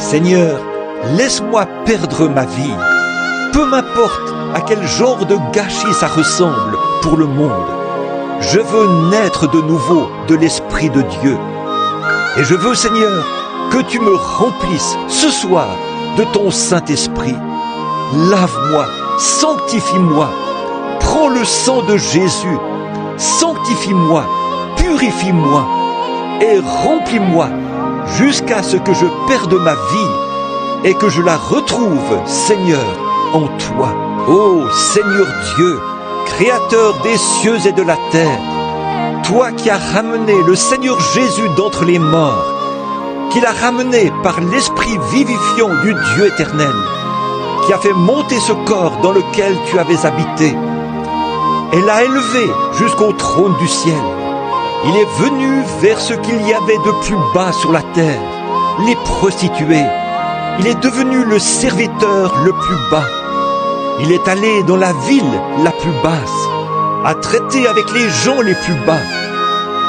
Seigneur, laisse-moi perdre ma vie. Peu m'importe à quel genre de gâchis ça ressemble pour le monde. Je veux naître de nouveau de l'Esprit de Dieu. Et je veux, Seigneur, que tu me remplisses ce soir de ton Saint-Esprit. Lave-moi, sanctifie-moi. Prends le sang de Jésus, sanctifie-moi, purifie-moi et remplis-moi jusqu'à ce que je perde ma vie et que je la retrouve, Seigneur, en toi. Ô Seigneur Dieu, Créateur des cieux et de la terre, toi qui as ramené le Seigneur Jésus d'entre les morts, qui l'as ramené par l'Esprit vivifiant du Dieu éternel, qui a fait monter ce corps dans lequel tu avais habité, et l'a élevé jusqu'au trône du ciel. Il est venu vers ce qu'il y avait de plus bas sur la terre, les prostituées. Il est devenu le serviteur le plus bas. Il est allé dans la ville la plus basse, a traité avec les gens les plus bas.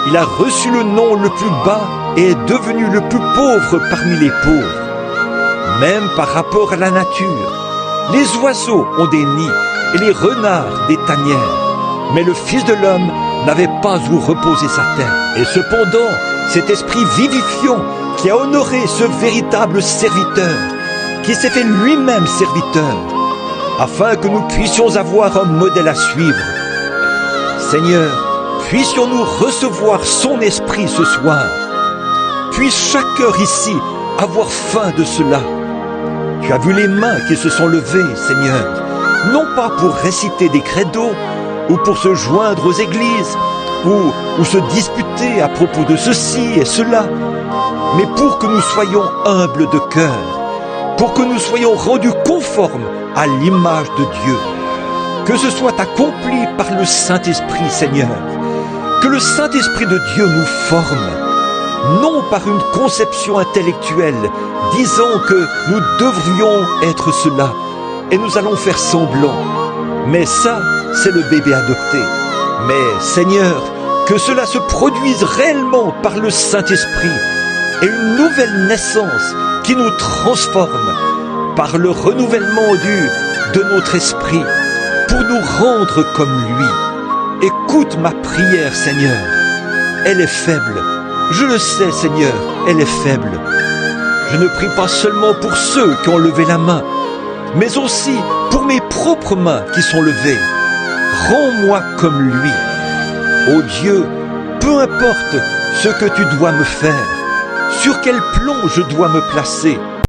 Il a reçu le nom le plus bas et est devenu le plus pauvre parmi les pauvres. Même par rapport à la nature, les oiseaux ont des nids et les renards des tanières. Mais le Fils de l'homme n'avait pas où reposer sa tête. Et cependant, cet esprit vivifiant qui a honoré ce véritable serviteur, qui s'est fait lui-même serviteur, afin que nous puissions avoir un modèle à suivre. Seigneur, puissions-nous recevoir son esprit ce soir. Puisse chaque cœur ici avoir faim de cela. Tu as vu les mains qui se sont levées, Seigneur, non pas pour réciter des credos, ou pour se joindre aux églises, ou se disputer à propos de ceci et cela, mais pour que nous soyons humbles de cœur, pour que nous soyons rendus conformes à l'image de Dieu. Que ce soit accompli par le Saint-Esprit, Seigneur, que le Saint-Esprit de Dieu nous forme, non par une conception intellectuelle, disant que nous devrions être cela, et nous allons faire semblant, mais ça, c'est le bébé adopté. Mais Seigneur, que cela se produise réellement par le Saint-Esprit et une nouvelle naissance qui nous transforme par le renouvellement de notre esprit pour nous rendre comme lui. Écoute ma prière, Seigneur. Elle est faible. Je le sais, Seigneur, elle est faible. Je ne prie pas seulement pour ceux qui ont levé la main, mais aussi pour mes propres mains qui sont levées. Rends-moi comme lui. Ô Dieu, peu importe ce que tu dois me faire, sur quel plan je dois me placer,